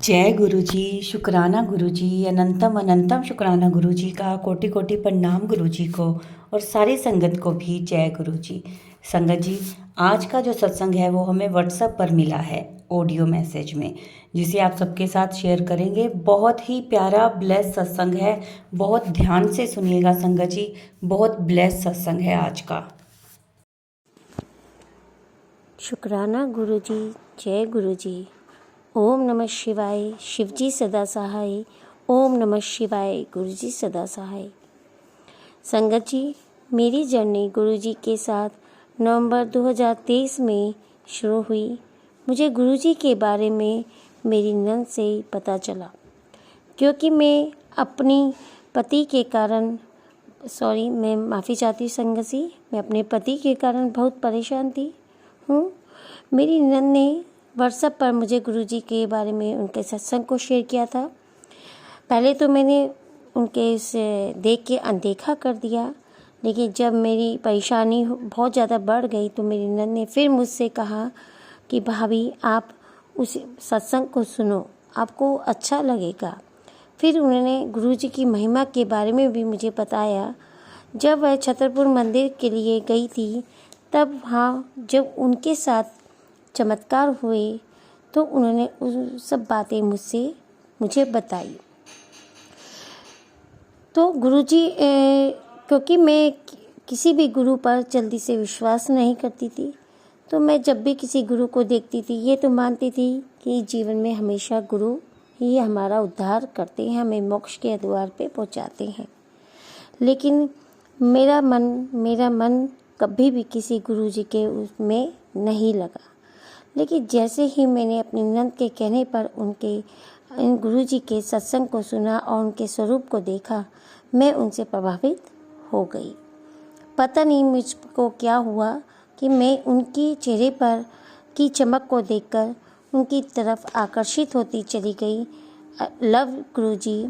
जय गुरु जी। शुक्राना गुरु जी, अनंतम अनंतम शुक्राना गुरु जी का, कोटि कोटि प्रणाम गुरु जी को और सारी संगत को भी जय गुरु जी। संगत जी, आज का जो सत्संग है वो हमें व्हाट्सएप पर मिला है ऑडियो मैसेज में, जिसे आप सबके साथ शेयर करेंगे। बहुत ही प्यारा ब्लेस सत्संग है, बहुत ध्यान से सुनिएगा संगत जी। बहुत ब्लेस सत्संग है आज का। शुक्राना गुरु जी। जय गुरु जी। ओम नमः शिवाय। शिवजी सदा सहाय। ओम नमः शिवाय। गुरु जी सदा सहाय। संगत जी, मेरी जर्नी गुरु जी के साथ नवंबर 2023 में शुरू हुई। मुझे गुरु जी के बारे में मेरी नंद से पता चला, क्योंकि मैं अपनी पति के कारण मैं माफ़ी चाहती हूँ संगत जी, मैं अपने पति के कारण बहुत परेशान थी हूँ। मेरी नंद ने व्हाट्सएप पर मुझे गुरुजी के बारे में उनके सत्संग को शेयर किया था। पहले तो मैंने उनके इसे देख के अनदेखा कर दिया, लेकिन जब मेरी परेशानी बहुत ज़्यादा बढ़ गई तो मेरी नंद ने फिर मुझसे कहा कि भाभी आप उस सत्संग को सुनो, आपको अच्छा लगेगा। फिर उन्होंने गुरुजी की महिमा के बारे में भी मुझे बताया। जब वह छतरपुर मंदिर के लिए गई थी, तब जब उनके साथ चमत्कार हुए तो उन्होंने उस सब बातें मुझे बताई। तो गुरुजी, क्योंकि मैं किसी भी गुरु पर जल्दी से विश्वास नहीं करती थी, तो मैं जब भी किसी गुरु को देखती थी ये तो मानती थी कि जीवन में हमेशा गुरु ही हमारा उद्धार करते हैं, हमें मोक्ष के द्वार पे पहुंचाते हैं। लेकिन मेरा मन कभी भी किसी गुरु जी के उसमें नहीं लगा। लेकिन जैसे ही मैंने अपनी नंद के कहने पर इन गुरु जी के सत्संग को सुना और उनके स्वरूप को देखा, मैं उनसे प्रभावित हो गई। पता नहीं मुझको क्या हुआ कि मैं उनकी चेहरे पर की चमक को देखकर उनकी तरफ आकर्षित होती चली गई। लव गुरु जी,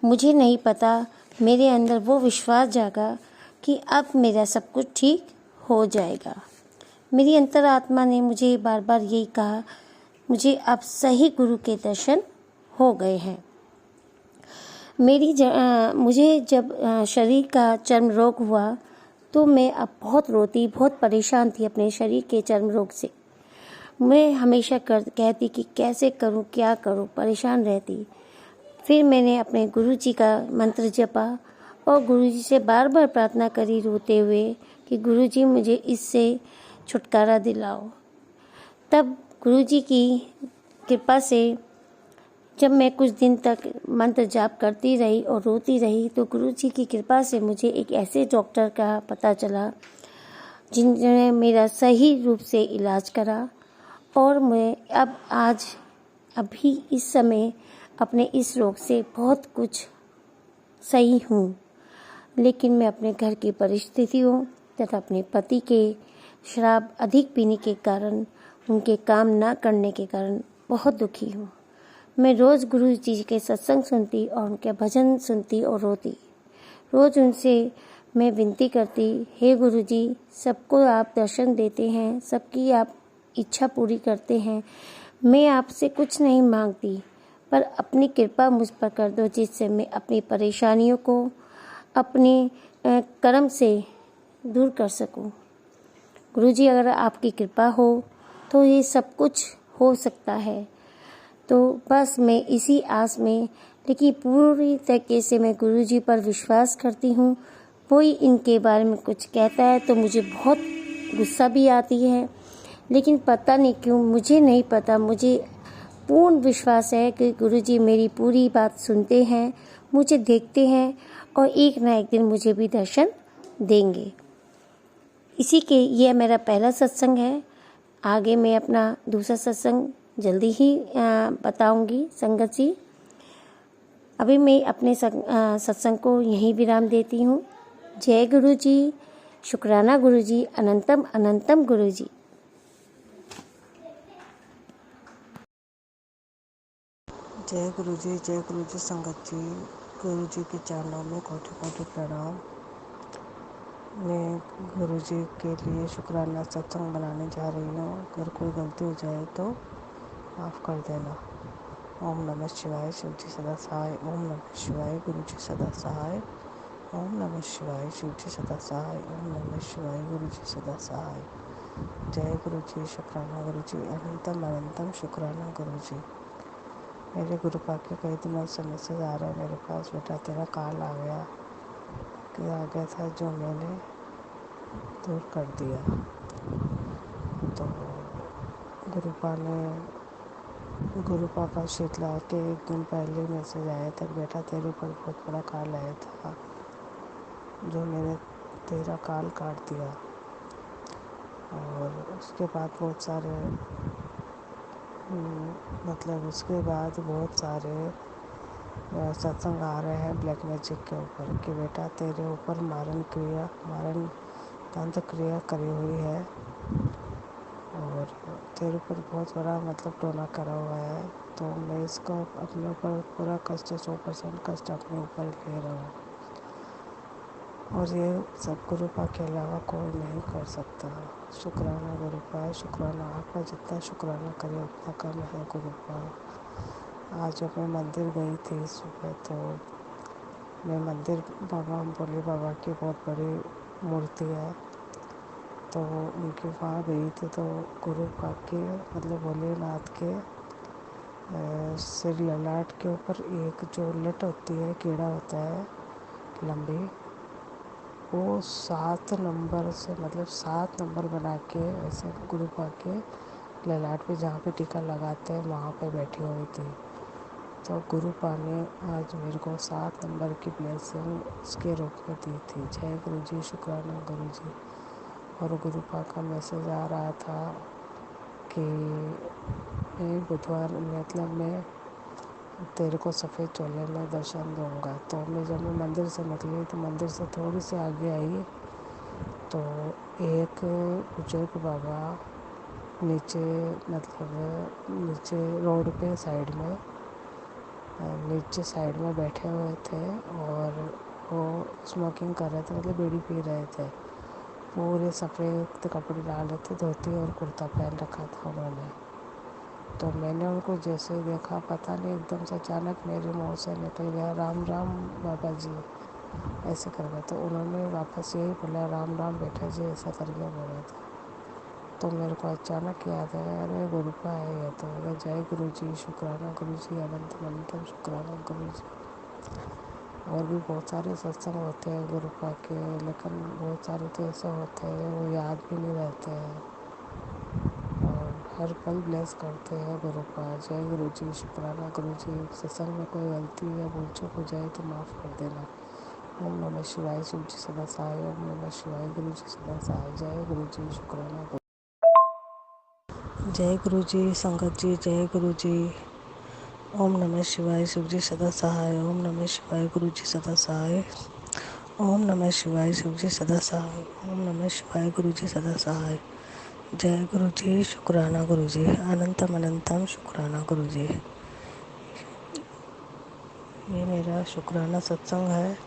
मुझे नहीं पता, मेरे अंदर वो विश्वास जागा कि अब मेरा सब कुछ ठीक हो जाएगा। मेरी अंतरात्मा ने मुझे बार बार यही कहा, मुझे अब सही गुरु के दर्शन हो गए हैं। मुझे जब शरीर का चर्म रोग हुआ तो मैं अब बहुत रोती, बहुत परेशान थी अपने शरीर के चर्म रोग से। मैं हमेशा कहती कि कैसे करूं, क्या करूं, परेशान रहती। फिर मैंने अपने गुरु जी का मंत्र जपा और गुरु जी से बार बार प्रार्थना करी रोते हुए कि गुरु जी मुझे इससे छुटकारा दिलाओ। तब गुरु जी की कृपा से जब मैं कुछ दिन तक मंत्र जाप करती रही और रोती रही, तो गुरु जी की कृपा से मुझे एक ऐसे डॉक्टर का पता चला जिन्होंने मेरा सही रूप से इलाज करा। और मैं अभी इस समय अपने इस रोग से बहुत कुछ सही हूँ। लेकिन मैं अपने घर की परिस्थितियों तथा अपने पति के शराब अधिक पीने के कारण, उनके काम ना करने के कारण बहुत दुखी हूँ। मैं रोज़ गुरु जी के सत्संग सुनती और उनके भजन सुनती और रोती। रोज़ उनसे मैं विनती करती, हे गुरु जी, सबको आप दर्शन देते हैं, सबकी आप इच्छा पूरी करते हैं। मैं आपसे कुछ नहीं मांगती, पर अपनी कृपा मुझ पर कर दो, जिससे मैं अपनी परेशानियों को अपने कर्म से दूर कर सकूं। गुरुजी, अगर आपकी कृपा हो तो ये सब कुछ हो सकता है। तो बस मैं इसी आस में, लेकिन पूरी तरीके से मैं गुरुजी पर विश्वास करती हूँ। कोई इनके बारे में कुछ कहता है तो मुझे बहुत गुस्सा भी आती है, लेकिन पता नहीं क्यों, मुझे नहीं पता, मुझे पूर्ण विश्वास है कि गुरुजी मेरी पूरी बात सुनते हैं, मुझे देखते हैं और एक ना एक दिन मुझे भी दर्शन देंगे। ये मेरा पहला सत्संग है। आगे मैं अपना दूसरा सत्संग जल्दी ही बताऊंगी संगत जी। अभी मैं अपने सत्संग को यहीं विराम देती हूँ। जय गुरु जी। शुक्राना गुरु जी। अनंतम अनंतम गुरु जी। जय गुरु जी। जय गुरु जी। संगत जी, गुरु जी के चरणों में कोटि कोटि प्रणाम। मैं गुरु जी के लिए शुक्राना सत्संग बनाने जा रही हूँ। अगर कोई गलती हो जाए तो माफ़ कर देना। ओम नमः शिवाय शिव जी सदा सहाय। ओम नमः शिवाय गुरु जी सदा सहाय। ओम नमः शिवाय शिव जी सदा सहाय। ओम नमः शिवाय गुरु जी सदा सहाय। जय गुरु जी, शुक्राना गुरु जी, अनंतम अनंतम शुक्राना गुरु जी। मेरे गुरु पाक के कई दिनों से मैसेज आ रहे हैं मेरे पास, बेटा तेरा कॉल आ गया कि आ गया था जो मैंने दूर कर दिया। तो गुरु पापा शीतला के एक दिन पहले मैसेज आया था, बेटा तेरे ऊपर बहुत बड़ा कॉल आया था जो मैंने तेरा कॉल काट दिया। और उसके बाद बहुत सारे मतलब उसके बाद बहुत सारे सत्संग आ रहे हैं ब्लैक मैजिक के ऊपर कि बेटा तेरे ऊपर मारण तंत्र क्रिया करी हुई है और तेरे ऊपर बहुत बड़ा मतलब टोना करा हुआ है। तो मैं इसको अपने ऊपर पूरा कष्ट 100% कष्ट अपने ऊपर ले रहा हूँ और ये सब गुरु पा के अलावा कोई नहीं कर सकता। शुक्राना गुरु पा, शुक्राना आपका, जितना शुक्राना करे उतना कम है गुरु पा। आज जब मैं मंदिर गई थी सुबह, तो मैं मंदिर बाबा भोले बाबा की बहुत बड़ी मूर्ति है, तो उनके वहाँ गई थी। तो गुरु पाक के मतलब भोलेनाथ के सिर ललाट के ऊपर एक जो लट होती है, कीड़ा होता है लंबी, वो 7 नंबर से मतलब 7 नंबर बना के ऐसे गुरु पाक के ललाट पे जहाँ पे टीका लगाते हैं वहाँ पे बैठी हुई थी। तो गुरु पा ने आज मेरे को 7 नंबर की ब्लेसिंग उसके रूप में दी थी। जय गुरु जी, शुक्राना गुरु जी। और गुरु पा का मैसेज आ रहा था कि मैं बुधवार मतलब मैं तेरे को सफ़ेद चोले में दर्शन दूंगा। तो जब मैं मंदिर से निकली तो मंदिर से थोड़ी सी आगे आई तो एक बुजुर्ग बाबा नीचे मतलब नीचे रोड पे नीचे साइड में बैठे हुए थे और वो स्मोकिंग कर रहे थे, मतलब बीड़ी पी रहे थे। पूरे सफ़ेद कपड़े डाले थे, धोती और कुर्ता पहन रखा था उन्होंने। तो मैंने उनको जैसे ही देखा, पता नहीं एकदम से अचानक मेरे मुंह से निकल गया राम राम बाबा जी, ऐसे कर गया। तो उन्होंने वापस यही बोला राम राम बेटा जी, ऐसा करके बोला था। तो मेरे को अचानक याद आया, अरे गुरु पा है ये तो। जय गुरु जी, शुक्राना गुरु जी, अनंतम अनंतम शुक्राना गुरु जी। और भी बहुत सारे सत्संग होते हैं गुरु पा के, लेकिन बहुत सारे तो ऐसे होते हैं वो याद भी नहीं रहते हैं और हर पल ब्लेस करते हैं गुरु पा। जय गुरु जी, शुक्राना गुरु जी। सत्संग में कोई गलती या भूल चूक हो जाए तो माफ़ कर देना। ओम नमः शिवाय शिव जी सदा सहाय। ओम नमः शिवाय गुरु जी सदा सहाय। जय गुरु जी, शुक्राना गुरु। जय गुरु जी, संगत जी, जय गुरु जी। ओम नमः शिवाय शिव जी सदा सहाय। ओम नमः शिवाय गुरु जी सदा सहाय। ओम नमः शिवाय शिव जी सदा सहाय। ओम नमः शिवाय गुरु जी सदा सहाय। जय गुरु जी, शुक्राना गुरु जी, अनंतम अनंतम शुक्राना गुरु जी। ये मेरा शुक्राना सत्संग है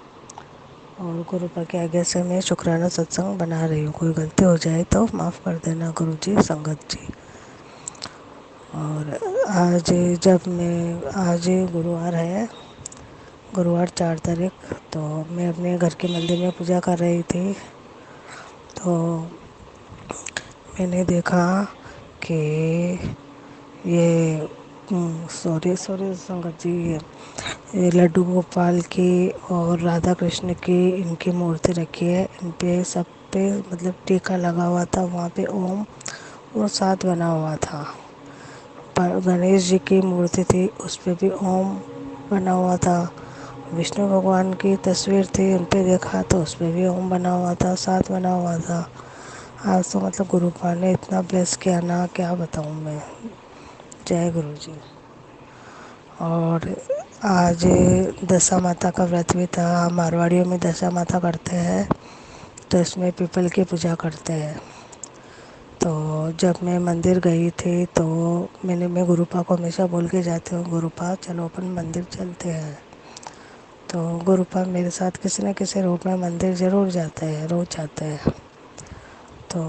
और गुरु पा के आगे से मैं शुक्राना सत्संग बना रही हूँ। कोई गलती हो जाए तो माफ़ कर देना गुरु जी, संगत जी। और आज गुरुवार है, गुरुवार 4 तारीख, तो मैं अपने घर के मंदिर में पूजा कर रही थी। तो मैंने देखा कि ये सॉरी संगत जी, ये लड्डू गोपाल की और राधा कृष्ण की इनकी मूर्ति रखी है। इन पे सब पे मतलब टीका लगा हुआ था, वहाँ पे ओम और 7 बना हुआ था। गणेश जी की मूर्ति थी, उस पे भी ओम बना हुआ था। विष्णु भगवान की तस्वीर थी, उन पे देखा तो उस पे भी ओम बना हुआ था, 7 बना हुआ था। आज तो मतलब गुरु पा ने इतना ब्लेस किया ना, क्या बताऊँ मैं। जय गुरु जी। और आज दशा माता का व्रत भी था। मारवाड़ियों में दशा माता करते हैं, तो इसमें पीपल की पूजा करते हैं। तो जब मैं मंदिर गई थी तो मैं गुरुपा को हमेशा बोल के जाती हूँ, गुरुपा चलो अपन मंदिर चलते हैं। तो गुरुपा मेरे साथ किसी न किसी रूप में मंदिर ज़रूर जाते हैं, रोज़ जाते हैं। तो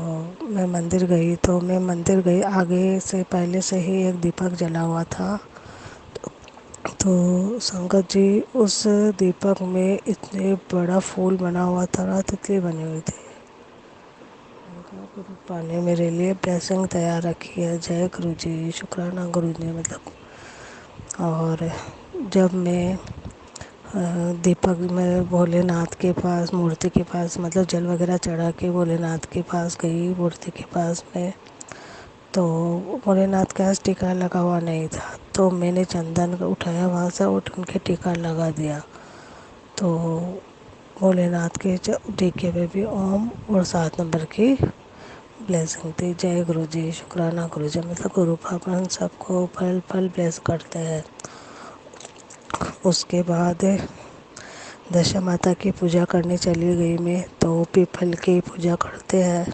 मैं मंदिर गई, आगे से पहले से ही एक दीपक जला हुआ था। तो संगत जी उस दीपक में इतने बड़ा फूल बना हुआ था ना, तितली बनी हुई थी। उनका गुरु पाने मेरे लिए ब्लेसिंग तैयार रखी है। जय गुरु जी, शुक्राना गुरु जी मतलब। और जब मैं दीपक में भोलेनाथ के पास, मूर्ति के पास, मतलब जल वगैरह चढ़ा के भोलेनाथ के पास गई, मूर्ति के पास में, तो भोलेनाथ के पास टीका लगा हुआ नहीं था, तो मैंने चंदन को उठाया वहाँ से और उनके टीका लगा दिया। तो भोलेनाथ के टीके पे भी ओम और 7 नंबर की ब्लेसिंग थी। जय गुरु जी, शुक्राना गुरु जी मतलब गुरु पापन सबको पल पल ब्लेस करते हैं। उसके बाद दशा माता की पूजा करने चली गई मैं, तो पीपल की पूजा करते हैं।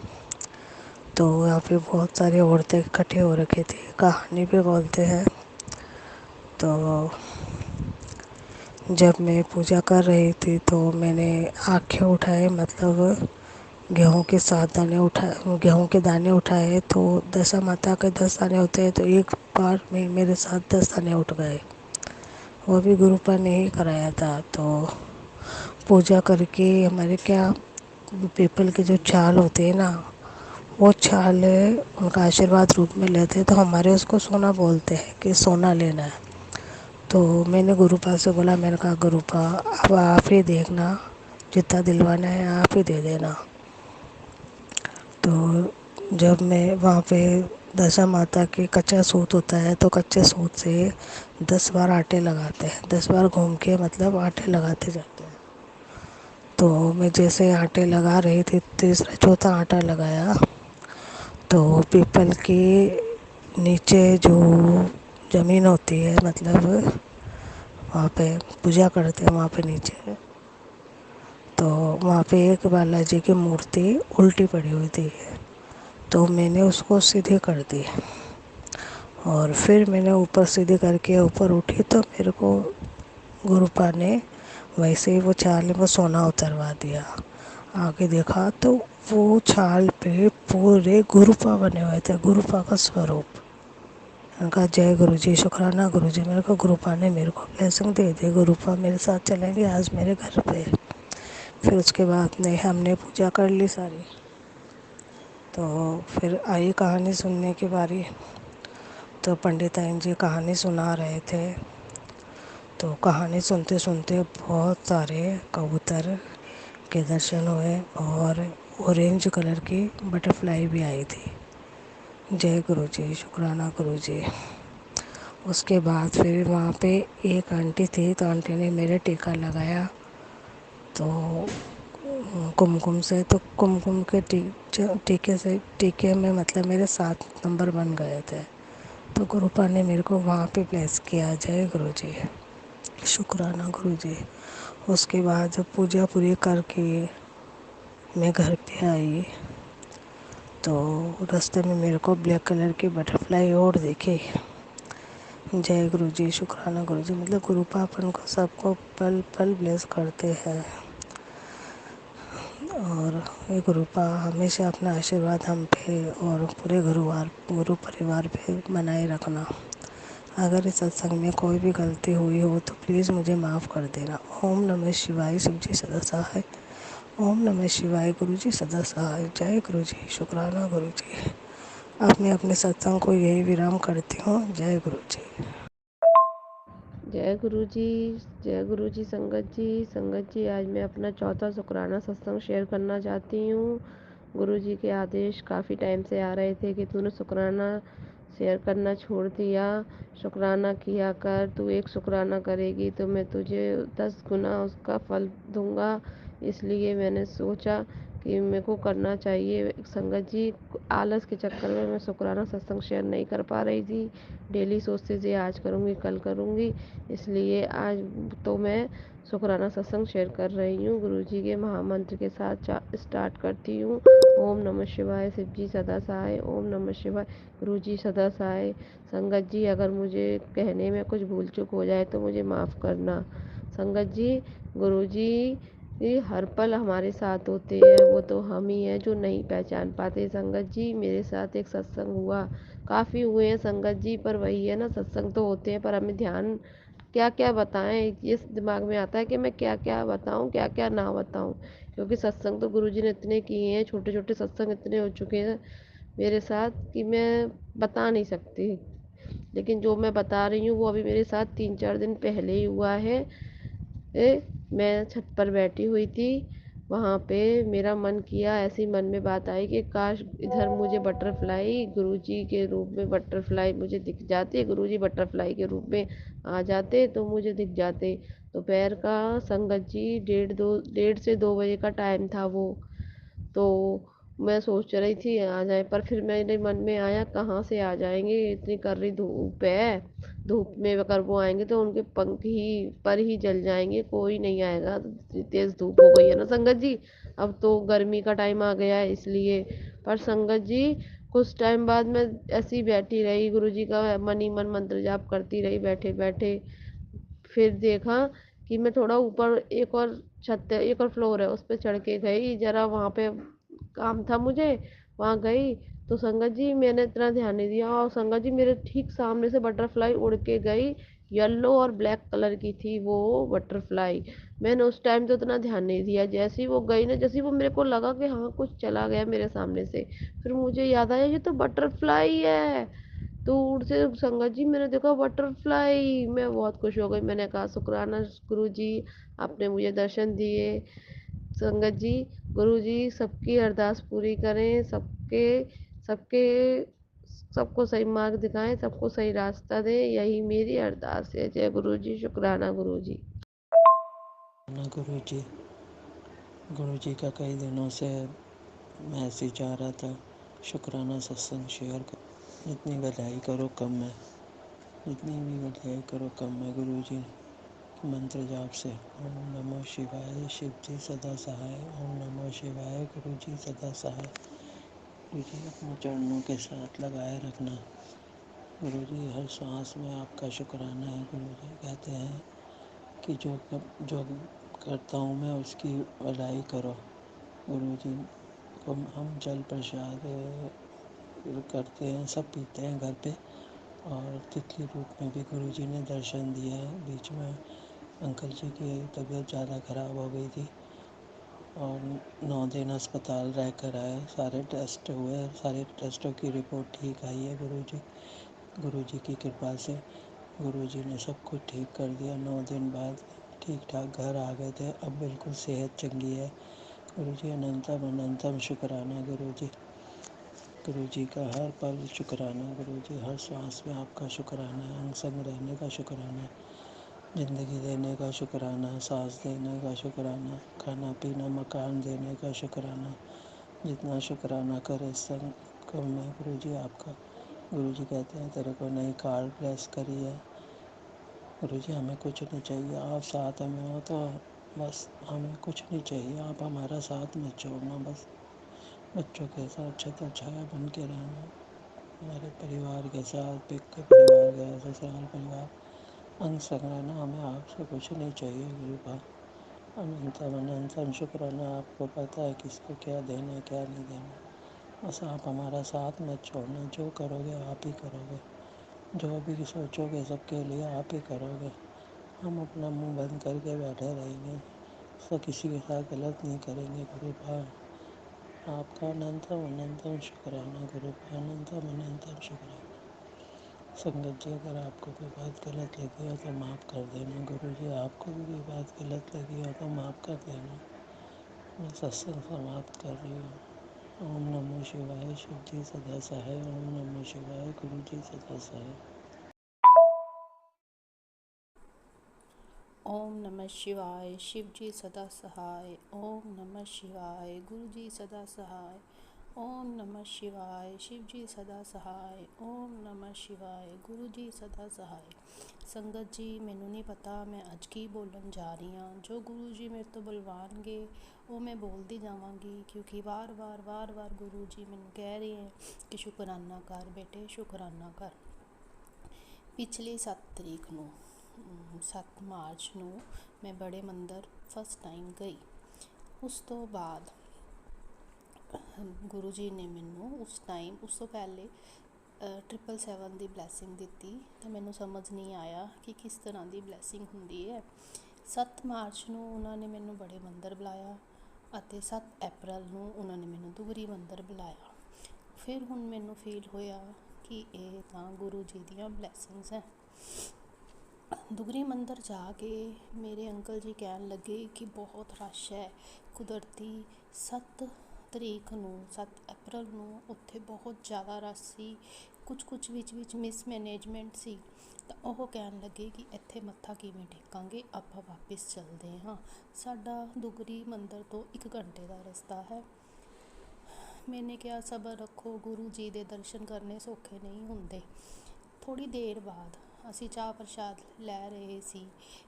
तो यहाँ पे बहुत सारी औरतें इकट्ठे हो रखी थी, कहानी भी बोलते हैं। तो जब मैं पूजा कर रही थी तो मैंने आँखें उठाए, मतलब गेहूं के 7 दाने उठाए, गेहूं के दाने उठाए। तो दशा माता के 10 दाने होते हैं, तो एक बार में मेरे साथ 10 दाने उठ गए। वो भी गुरुपा ने ही कराया था। तो पूजा करके हमारे क्या पीपल के जो छाल होते हैं ना, वो छाल उनका आशीर्वाद रूप में लेते हैं, तो हमारे उसको सोना बोलते हैं कि सोना लेना है। तो मैंने गुरुपा से बोला, मैंने कहा गुरुपा अब आप ही देखना, जितना दिलवाना है आप ही दे देना। तो जब मैं वहाँ पे दशा माता के कच्चा सूत होता है, तो कच्चे सूत से 10 बार आटे लगाते हैं, 10 बार घूम के मतलब आटे लगाते जाते हैं। तो मैं जैसे आटे लगा रही थी, तीसरा चौथा आटा लगाया, तो पीपल के नीचे जो ज़मीन होती है, मतलब वहाँ पे पूजा करते हैं, वहाँ पे नीचे, तो वहाँ पे एक बालाजी की मूर्ति उल्टी पड़ी हुई थी। तो मैंने उसको सीधी कर दी और फिर मैंने ऊपर सीधी करके ऊपर उठी, तो मेरे को गुरुपा ने वैसे ही वो छाल में वो सोना उतरवा दिया। आगे देखा तो वो छाल पे पूरे गुरुपा बने हुए थे, गुरुपा का स्वरूप। उनका जय गुरु जी, शुक्राना गुरु जी, मेरे को गुरुपा ने मेरे को ब्लेसिंग दे दी। गुरुपा मेरे साथ चलेंगे आज मेरे घर पे। फिर उसके बाद में हमने पूजा कर ली सारी। तो फिर आई कहानी सुनने की बारी। तो पंडिताइन जी कहानी सुना रहे थे। तो कहानी सुनते सुनते बहुत सारे कबूतर के दर्शन हुए और ऑरेंज कलर की बटरफ्लाई भी आई थी। जय गुरु जी, शुक्राना गुरु जी। उसके बाद फिर वहाँ पे एक आंटी थी, तो आंटी ने मेरे टीका लगाया, तो कुमकुम से, तो कुमकुम के टीके से, टीके में मतलब मेरे 7 नंबर बन गए थे। तो गुरुपा ने मेरे को वहाँ पे प्लेस किया। जय गुरु जी, शुक्राना गुरु जी। उसके बाद जब पूजा पूरी करके मैं घर पे आई, तो रास्ते में मेरे को ब्लैक कलर की बटरफ्लाई और दिखी। जय गुरु जी, शुक्राना गुरु जी मतलब गुरुपा अपन को सबको पल पल ब्लेस करते हैं। और ये गुरुपा हमेशा अपना आशीर्वाद हम पे और पूरे गुरु परिवार पे बनाए रखना। अगर इस सत्संग में कोई भी गलती हुई हो तो प्लीज़ मुझे माफ़ कर देना। ओम नमः शिवाय, शिव जी सदा सहाय। ओम नमः शिवाय, गुरु जी सदा सहाय। जय गुरु जी, शुक्राना गुरु जी। अब मैं अपने सत्संग को यही विराम करती हूँ। जय गुरु जी। जय गुरु जी, जय गुरु जी। संगत जी आज मैं अपना चौथा शुक्राना सत्संग शेयर करना चाहती हूँ। गुरु जी के आदेश काफ़ी टाइम से आ रहे थे कि तूने शुक्राना शेयर करना छोड़ दिया, शुक्राना किया कर, तू एक शुक्राना करेगी तो मैं तुझे 10 गुना उसका फल दूंगा। इसलिए मैंने सोचा कि मेरे को करना चाहिए। संगत जी आलस के चक्कर में मैं शुक्राना सत्संग शेयर नहीं कर पा रही थी। डेली सोचती थी आज करूँगी कल करूँगी, इसलिए आज तो मैं शुक्राना सत्संग शेयर कर रही हूँ। गुरु जी के महामंत्र के साथ स्टार्ट करती हूँ। ओम नमः शिवाय, शिव जी सदा सहाय। ओम नमः शिवाय, गुरु जी सदा सहाय। संगत जी अगर मुझे कहने में कुछ भूल चूक हो जाए तो मुझे माफ़ करना। संगत जी गुरु जी ये हर पल हमारे साथ होते हैं, वो तो हम ही हैं जो नहीं पहचान पाते। संगत जी मेरे साथ एक सत्संग हुआ, काफ़ी हुए हैं संगत जी, पर वही है ना, सत्संग तो होते हैं पर हमें ध्यान क्या क्या बताएं, ये दिमाग में आता है कि मैं क्या क्या बताऊं, क्या क्या ना बताऊं, क्योंकि सत्संग तो गुरुजी ने इतने किए हैं, छोटे छोटे सत्संग इतने हो चुके हैं मेरे साथ कि मैं बता नहीं सकती। लेकिन जो मैं बता रही हूँ वो अभी मेरे साथ 3-4 दिन पहले ही हुआ है। मैं छत पर बैठी हुई थी, वहाँ पे मेरा मन किया, ऐसी मन में बात आई कि काश इधर मुझे बटरफ्लाई गुरुजी के रूप में बटरफ्लाई मुझे दिख जाते, गुरुजी बटरफ्लाई के रूप में आ जाते तो मुझे दिख जाते। दोपहर का संगत जी 1:30 से 2 बजे का टाइम था वो। तो मैं सोच रही थी आ जाए, पर फिर मेरे मन में आया कहाँ से आ जाएंगे, इतनी कर्री धूप है, धूप में अगर वो आएंगे तो उनके पंख ही पर ही जल जाएंगे, कोई नहीं आएगा। तेज धूप हो गई है ना संगत जी, अब तो गर्मी का टाइम आ गया है इसलिए। पर संगत जी कुछ टाइम बाद मैं ऐसी बैठी रही, गुरुजी का मन ही मन मंत्र जाप करती रही बैठे बैठे। फिर देखा कि मैं थोड़ा ऊपर, एक और छत है, एक और फ्लोर है, उस पे चढ़ के गई जरा, वहाँ पे काम था मुझे, वहाँ गई। तो संगत जी मैंने इतना ध्यान नहीं दिया, और संगत जी मेरे ठीक सामने से बटरफ्लाई उड़ के गई, येलो और ब्लैक कलर की थी वो बटरफ्लाई। मैंने उस टाइम तो इतना ध्यान नहीं दिया, जैसे ही वो गई ना, जैसे ही वो मेरे को लगा कि हाँ कुछ चला गया मेरे सामने से, फिर मुझे याद आया ये तो बटरफ्लाई है। दूर से संगत जी मैंने देखा बटरफ्लाई, मैं बहुत खुश हो गई। मैंने कहा शुक्राना गुरु जी, आपने मुझे दर्शन दिए। संगत जी, गुरु जी सबकी अरदास पूरी करें, सबके सबके सबको सही मार्ग दिखाएं, सबको सही रास्ता दें, यही मेरी अरदास है। जय गुरु जी, शुक्राना गुरु जी। ना गुरु जी का कई दिनों से मैसेज आ रहा था, शुक्राना सत्संग शेयर कर। जितनी बधाई करो कम है, जितनी भी बधाई करो कम है। गुरु जी मंत्र जाप से ओम नमो शिवाय, शिव जी सदा सहाय, ओम नमो शिवाय, गुरु जी सदा सहाय। गुरु जी अपने चरणों के साथ लगाए रखना। गुरु जी हर सांस में आपका शुक्राना है। गुरु जी कहते हैं कि जो करता हूँ मैं उसकी भलाई करो। गुरु जी को हम जल प्रसाद करते हैं, सब पीते हैं घर पे। और तिथि रूप में भी गुरु जी ने दर्शन दिए हैं। बीच में अंकल जी की तबीयत ज़्यादा ख़राब हो गई थी और 9 दिन अस्पताल रह कर आए, सारे टेस्ट हुए, सारे टेस्टों की रिपोर्ट ठीक आई है। गुरु जी की कृपा से गुरु जी ने सब कुछ ठीक कर दिया। 9 दिन बाद ठीक ठाक घर आ गए थे, अब बिल्कुल सेहत चंगी है। गुरु जी अनंतम अनंतम शुक्राना गुरु जी। गुरु जी का हर पल शुक्राना गुरु जी, हर सांस में आपका शुक्राना, अंग संग रहने का शुक्राना, ज़िंदगी देने का शुक्राना, सांस देने का शुक्राना, खाना पीना मकान देने का शुक्राना। जितना शुक्राना करे संग कम में गुरु जी आपका। गुरु जी कहते हैं तेरे को नई कार ब्लेस करी है। गुरु जी हमें कुछ नहीं चाहिए, आप साथ में हो तो बस हमें कुछ नहीं चाहिए, आप हमारा साथ मत छोड़ना। बस बच्चों के साथ छत्र छाया बन के रहना, हमारे परिवार के साथ, पिक के परिवार के साथ, ससुराल परिवार अंग संग रहना। हमें आपसे कुछ नहीं चाहिए गुरु का। अनंतम अनंतम शुक्राना। आपको पता है किसको क्या देना है क्या नहीं देना, बस आप हमारा साथ मत छोड़ना। जो करोगे आप ही करोगे, जो भी सोचोगे सबके लिए आप ही करोगे। हम अपना मुंह बंद करके बैठे रहेंगे, तो किसी के साथ गलत नहीं करेंगे गुरु का। आपका अनंतम अनंतम शुक्राना गुरु का, अनंतम अनंतम शुक्राना। संगत जी अगर आपको कोई बात गलत लगी हो तो माफ़ कर देना। गुरु जी आपको भी कोई बात गलत लगी हो तो माफ़ कर देना। मैं सत्संग समाप्त कर रही हूँ। ओम नमो शिवाय, शिव जी सदा सहाय। ओम नमो शिवाय, गुरु जी सदा सहाय। ओम नमः शिवाय, शिव जी सदा सहाय। ओम नमः शिवाय, गुरु जी सदा सहाय। ओम नमः शिवाय, शिव जी सदा सहाय। ओम नमः शिवाय, गुरु जी सदा सहाय। संगत जी मैनू नहीं पता मैं अज की बोलन जा रही हाँ, जो गुरु जी मेरे तो बुलवाणगे वो मैं बोलती जावांगी, क्योंकि वार वार गुरु जी मैनू कह रहे हैं कि शुकराना कर बेटे, शुकराना कर। पिछली 7 तरीक ਨੂੰ 7 ਮਾਰਚ ਨੂੰ ਮੈਂ ਬੜੇ ਮੰਦਰ ਫਸਟ ਟਾਈਮ ਗਈ। ਉਸ ਤੋਂ ਬਾਅਦ ਗੁਰੂ ਜੀ ਨੇ ਮੈਨੂੰ ਉਸ ਤੋਂ ਪਹਿਲੇ 777 ਦੀ ਬਲੈਸਿੰਗ ਦਿੱਤੀ ਤਾਂ ਮੈਨੂੰ ਸਮਝ ਨਹੀਂ ਆਇਆ ਕਿ ਕਿਸ ਤਰ੍ਹਾਂ ਦੀ ਬਲੈਸਿੰਗ ਹੁੰਦੀ ਹੈ। 7 ਮਾਰਚ ਨੂੰ ਉਹਨਾਂ ਨੇ ਮੈਨੂੰ ਬੜੇ ਮੰਦਰ ਬੁਲਾਇਆ ਅਤੇ 7 ਅਪ੍ਰੈਲ ਨੂੰ ਉਹਨਾਂ ਨੇ ਮੈਨੂੰ ਦੁਗਰੀ ਮੰਦਰ ਬੁਲਾਇਆ। ਫਿਰ ਹੁਣ ਮੈਨੂੰ ਫੀਲ ਹੋਇਆ ਕਿ ਇਹ ਤਾਂ ਗੁਰੂ ਜੀ ਦੀਆਂ ਬਲੈਸਿੰਗਸ ਹੈ। ਦੁਗਰੀ ਮੰਦਰ ਜਾ ਕੇ ਮੇਰੇ ਅੰਕਲ ਜੀ ਕਹਿਣ ਲੱਗੇ ਕਿ ਬਹੁਤ ਰਸ਼ ਹੈ। ਕੁਦਰਤੀ 7 ਤਰੀਕ ਨੂੰ 7 ਅਪ੍ਰੈਲ ਨੂੰ ਉੱਥੇ ਬਹੁਤ ਜ਼ਿਆਦਾ ਰਸ਼ ਸੀ। ਕੁਝ ਵਿੱਚ ਮਿਸਮੈਨੇਜਮੈਂਟ ਸੀ। ਤਾਂ ਉਹ ਕਹਿਣ ਲੱਗੇ ਕਿ ਇੱਥੇ ਮੱਥਾ ਕਿਵੇਂ ਟੇਕਾਂਗੇ, ਆਪਾਂ ਵਾਪਿਸ ਚੱਲਦੇ ਹਾਂ। ਸਾਡਾ ਦੁਗਰੀ ਮੰਦਰ ਤੋਂ 1 ਘੰਟੇ ਦਾ ਰਸਤਾ ਹੈ। ਮੈਨੇ ਕਿਹਾ ਸਬਰ ਰੱਖੋ, ਗੁਰੂ ਜੀ ਦੇ ਦਰਸ਼ਨ ਕਰਨੇ ਸੌਖੇ ਨਹੀਂ ਹੁੰਦੇ। ਥੋੜ੍ਹੀ ਦੇਰ ਬਾਅਦ ਅਸੀਂ ਚਾਹ ਪ੍ਰਸ਼ਾਦ ਲੈ ਰਹੇ ਸੀ।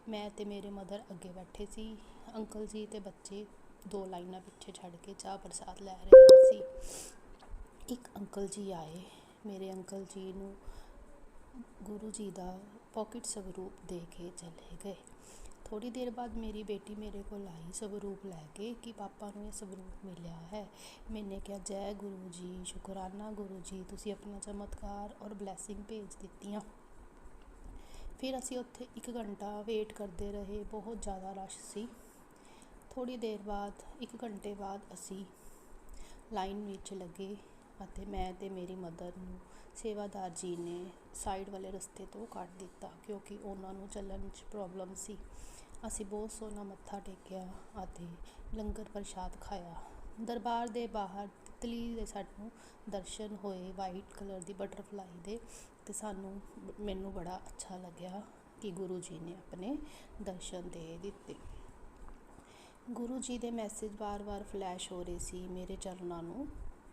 ਮੈਂ ਤੇ ਮੇਰੇ ਮਦਰ ਅੱਗੇ ਬੈਠੇ ਸੀ। ਅੰਕਲ ਜੀ ਤੇ ਬੱਚੇ 2 ਲਾਈਨਾਂ ਪਿੱਛੇ ਛੱਡ ਕੇ ਚਾਹ ਪ੍ਰਸ਼ਾਦ ਲੈ ਰਹੇ ਸੀ। ਇੱਕ ਅੰਕਲ ਜੀ ਆਏ। ਮੇਰੇ ਅੰਕਲ ਜੀ ਨੂੰ ਗੁਰੂ ਜੀ ਦਾ ਪੋਕਿਟ ਸਵਰੂਪ ਦੇ ਕੇ ਚਲੇ ਗਏ। ਥੋੜ੍ਹੀ ਦੇਰ ਬਾਅਦ ਮੇਰੀ ਬੇਟੀ ਮੇਰੇ ਕੋਲ ਆਈ ਸਵਰੂਪ ਲੈ ਕੇ ਕਿ ਪਾਪਾ ਨੂੰ ਇਹ ਸਵਰੂਪ ਮਿਲਿਆ ਹੈ। ਮੈਨੇ ਕਿਹਾ ਜੈ ਗੁਰੂ ਜੀ, ਸ਼ੁਕਰਾਨਾ ਗੁਰੂ ਜੀ, ਤੁਸੀਂ ਆਪਣਾ ਚਮਤਕਾਰ ਔਰ ਬਲੈਸਿੰਗ ਭੇਜ ਦਿੱਤੀਆਂ। ਫਿਰ ਅਸੀਂ ਉੱਥੇ 1 ਘੰਟਾ ਵੇਟ ਕਰਦੇ ਰਹੇ। ਬਹੁਤ ਜ਼ਿਆਦਾ ਰਸ਼ ਸੀ। ਥੋੜ੍ਹੀ ਦੇਰ ਬਾਅਦ 1 ਘੰਟੇ ਬਾਅਦ ਅਸੀਂ ਲਾਈਨ ਵਿੱਚ ਲੱਗੇ ਅਤੇ ਮੈਂ ਤੇ ਮੇਰੀ ਮਦਰ ਨੂੰ ਸੇਵਾਦਾਰ ਜੀ ਨੇ ਸਾਈਡ ਵਾਲੇ ਰਸਤੇ ਤੋਂ ਕੱਢ ਦਿੱਤਾ ਕਿਉਂਕਿ ਉਹਨਾਂ ਨੂੰ ਚੱਲਣ 'ਚ ਪ੍ਰੋਬਲਮ ਸੀ। ਅਸੀਂ ਬਹੁਤ ਸੋਹਣਾ ਮੱਥਾ ਟੇਕਿਆ ਅਤੇ ਲੰਗਰ ਪ੍ਰਸ਼ਾਦ ਖਾਇਆ। ਦਰਬਾਰ ਦੇ ਬਾਹਰ ਤਿਤਲੀ ਦੇ ਸਾਨੂੰ ਦਰਸ਼ਨ ਹੋਏ, ਵਾਈਟ ਕਲਰ ਦੀ ਬਟਰਫਲਾਈ ਦੇ, ਅਤੇ ਮੈਨੂੰ ਬੜਾ ਅੱਛਾ ਲੱਗਿਆ ਕਿ ਗੁਰੂ ਜੀ ਨੇ ਆਪਣੇ ਦਰਸ਼ਨ ਦੇ ਦਿੱਤੇ। ਗੁਰੂ ਜੀ ਦੇ ਮੈਸੇਜ ਵਾਰ-ਵਾਰ ਫਲੈਸ਼ ਹੋ ਰਹੇ ਸੀ। ਮੇਰੇ ਚਰਨਾਂ ਨੂੰ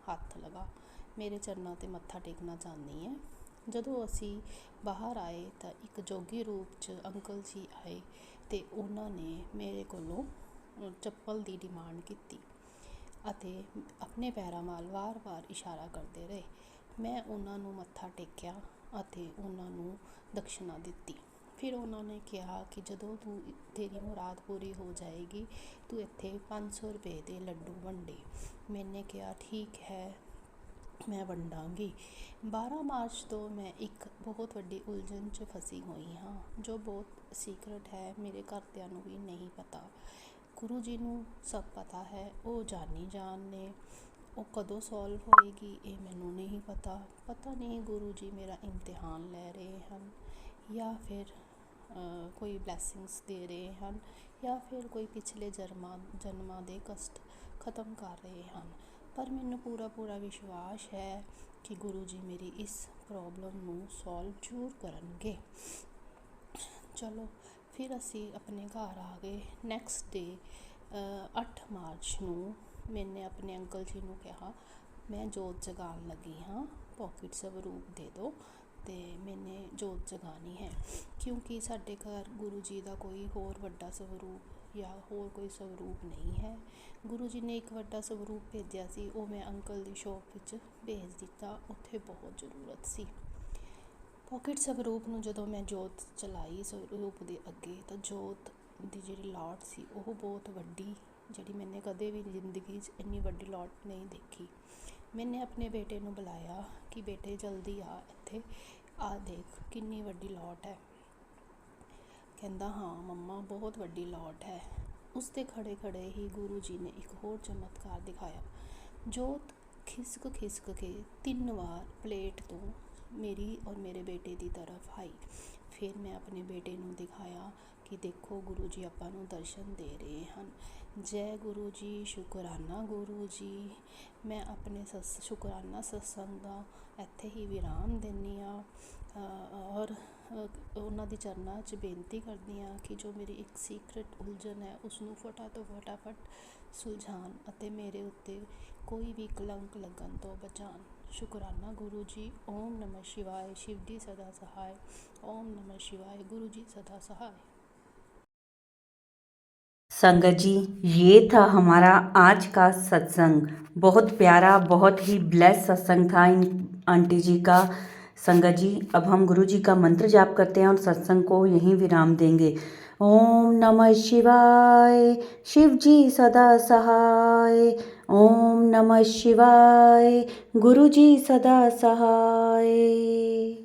ਹੱਥ ਲਗਾ, ਮੇਰੇ ਚਰਨਾਂ 'ਤੇ ਮੱਥਾ ਟੇਕਣਾ ਚਾਹੁੰਦੀ ਹੈ। ਜਦੋਂ ਅਸੀਂ ਬਾਹਰ ਆਏ ਤਾਂ ਇੱਕ ਜੋਗੀ ਰੂਪ 'ਚ ਅੰਕਲ ਜੀ ਆਏ ਅਤੇ ਉਹਨਾਂ ਨੇ ਮੇਰੇ ਕੋਲੋਂ ਚੱਪਲ ਦੀ ਡਿਮਾਂਡ ਕੀਤੀ ਅਤੇ ਆਪਣੇ ਪੈਰਾਂ ਵੱਲ ਵਾਰ-ਵਾਰ ਇਸ਼ਾਰਾ ਕਰਦੇ ਰਹੇ। ਮੈਂ ਉਹਨਾਂ ਨੂੰ ਮੱਥਾ ਟੇਕਿਆ ਅਤੇ ਉਹਨਾਂ ਨੂੰ ਦਕਸ਼ਨਾ ਦਿੱਤੀ। ਫਿਰ ਉਹਨਾਂ ਨੇ ਕਿਹਾ ਕਿ ਜਦੋਂ ਤੇਰੀ ਮੁਰਾਦ ਪੂਰੀ ਹੋ ਜਾਏਗੀ ਤੂੰ ਇੱਥੇ 500 ਰੁਪਏ ਦੇ ਲੱਡੂ ਵੰਡੇ। ਮੈਨੇ ਕਿਹਾ ਠੀਕ ਹੈ, ਮੈਂ ਵੰਡਾਂਗੀ। 12 ਮਾਰਚ ਤੋਂ ਮੈਂ ਇੱਕ ਬਹੁਤ ਵੱਡੀ ਉਲਝਣ 'ਚ ਫਸੀ ਹੋਈ ਹਾਂ ਜੋ ਬਹੁਤ ਸੀਕਰਟ ਹੈ। ਮੇਰੇ ਘਰਦਿਆਂ ਨੂੰ ਵੀ ਨਹੀਂ ਪਤਾ। ਗੁਰੂ ਜੀ ਨੂੰ ਸਭ ਪਤਾ ਹੈ, ਉਹ ਜਾਣੀ ਜਾਣ ਨੇ। ਉਹ ਕਦੋਂ ਸੋਲਵ ਹੋਏਗੀ ਇਹ ਮੈਨੂੰ ਨਹੀਂ ਪਤਾ। ਪਤਾ ਨਹੀਂ ਗੁਰੂ ਜੀ ਮੇਰਾ ਇਮਤਿਹਾਨ ਲੈ ਰਹੇ ਹਨ ਜਾਂ ਫਿਰ ਕੋਈ ਬਲੈਸਿੰਗਸ ਦੇ ਰਹੇ ਹਨ ਜਾਂ ਫਿਰ ਕੋਈ ਪਿਛਲੇ ਜਨਮਾਂ ਦੇ ਕਸ਼ਟ ਖਤਮ ਕਰ ਰਹੇ ਹਨ। ਪਰ ਮੈਨੂੰ ਪੂਰਾ ਵਿਸ਼ਵਾਸ ਹੈ ਕਿ ਗੁਰੂ ਜੀ ਮੇਰੀ ਇਸ ਪ੍ਰੋਬਲਮ ਨੂੰ ਸੋਲਵ ਜ਼ਰੂਰ ਕਰਨਗੇ। ਚਲੋ ਫਿਰ ਅਸੀਂ ਆਪਣੇ ਘਰ ਆ ਗਏ। ਨੈਕਸਟ ਡੇ 8 ਮਾਰਚ ਨੂੰ ਮੈਨੇ ਆਪਣੇ ਅੰਕਲ ਜੀ ਨੂੰ ਕਿਹਾ ਮੈਂ ਜੋਤ ਜਗਾਉਣ ਲੱਗੀ ਹਾਂ, ਪੋਕਿਟ ਸਵਰੂਪ ਦੇ ਦਿਓ ਅਤੇ ਮੈਨੇ ਜੋਤ ਜਗਾਉਣੀ ਹੈ ਕਿਉਂਕਿ ਸਾਡੇ ਘਰ ਗੁਰੂ ਜੀ ਦਾ ਕੋਈ ਹੋਰ ਵੱਡਾ ਸਵਰੂਪ ਜਾਂ ਹੋਰ ਕੋਈ ਸਵਰੂਪ ਨਹੀਂ ਹੈ। ਗੁਰੂ ਜੀ ਨੇ ਇੱਕ ਵੱਡਾ ਸਵਰੂਪ ਭੇਜਿਆ ਸੀ, ਉਹ ਮੈਂ ਅੰਕਲ ਦੀ ਸ਼ੋਪ ਵਿੱਚ ਭੇਜ ਦਿੱਤਾ। ਉੱਥੇ ਬਹੁਤ ਜ਼ਰੂਰਤ ਸੀ। ਪੋਕਿਟ ਸਵਰੂਪ ਨੂੰ ਜਦੋਂ ਮੈਂ ਜੋਤ ਚਲਾਈ ਸਵਰੂਪ ਦੇ ਅੱਗੇ ਤਾਂ ਜੋਤ ਦੀ ਜਿਹੜੀ ਲਾਟ ਸੀ ਉਹ ਬਹੁਤ ਵੱਡੀ, ਜਿਹੜੀ ਮੈਨੇ ਕਦੇ ਵੀ ਜ਼ਿੰਦਗੀ 'ਚ ਇੰਨੀ ਵੱਡੀ ਲਾਟ ਨਹੀਂ ਦੇਖੀ। ਮੈਨੇ ਆਪਣੇ ਬੇਟੇ ਨੂੰ ਬੁਲਾਇਆ ਕਿ ਬੇਟੇ ਜਲਦੀ ਆ, ਇੱਥੇ ਆ ਦੇਖ ਕਿੰਨੀ ਵੱਡੀ ਲਾਟ ਹੈ। ਕਹਿੰਦਾ ਹਾਂ ਮੰਮਾ ਬਹੁਤ ਵੱਡੀ ਲਾਟ ਹੈ। ਉਸ 'ਤੇ ਖੜੇ ਹੀ ਗੁਰੂ ਜੀ ਨੇ ਇੱਕ ਹੋਰ ਚਮਤਕਾਰ ਦਿਖਾਇਆ। ਜੋਤ ਖਿਸਕ ਕੇ 3 ਵਾਰ ਪਲੇਟ ਤੋਂ ਮੇਰੀ ਔਰ ਮੇਰੇ ਬੇਟੇ ਦੀ ਤਰਫ ਆਈ। ਫਿਰ ਮੈਂ ਆਪਣੇ ਬੇਟੇ ਨੂੰ ਦਿਖਾਇਆ ਕਿ ਦੇਖੋ ਗੁਰੂ ਜੀ ਆਪਾਂ ਨੂੰ ਦਰਸ਼ਨ ਦੇ ਰਹੇ ਹਨ। ਜੈ ਗੁਰੂ ਜੀ, ਸ਼ੁਕਰਾਨਾ ਗੁਰੂ ਜੀ। ਮੈਂ ਆਪਣੇ ਸ਼ੁਕਰਾਨਾ ਸਤਸੰਗ ਦਾ ਇੱਥੇ ਹੀ ਵਿਰਾਮ ਦਿੰਦੀ ਹਾਂ ਔਰ ਉਹਨਾਂ ਦੀ ਚਰਨਾਂ 'ਚ ਬੇਨਤੀ ਕਰਦੀ ਹਾਂ ਕਿ ਜੋ ਮੇਰੀ ਇੱਕ ਸੀਕਰਟ ਉਲਝਣ ਹੈ ਉਸ ਨੂੰ ਫਟਾਫਟ ਸੁਲਝਾਉਣ ਅਤੇ ਮੇਰੇ ਉੱਤੇ ਕੋਈ ਵੀ ਕਲੰਕ ਲੱਗਣ ਤੋਂ ਬਚਾਉਣ। ਸ਼ੁਕਰਾਨਾ ਗੁरु जी। ओम नमः शिवाय। शिव जी सदा सहाय। ओम नमः शिवाय। गुरु जी सदा सहाय। संगत जी, ये था हमारा आज का सत्संग। बहुत प्यारा, बहुत ही ब्लेस सत्संग था इन आंटी जी का। संगत जी, अब हम गुरु जी का मंत्र जाप करते हैं और सत्संग को यहीं विराम देंगे। ओम नमः शिवाय। शिव जी सदा सहाय। ओम नमः शिवाय। गुरुजी सदा सहाय।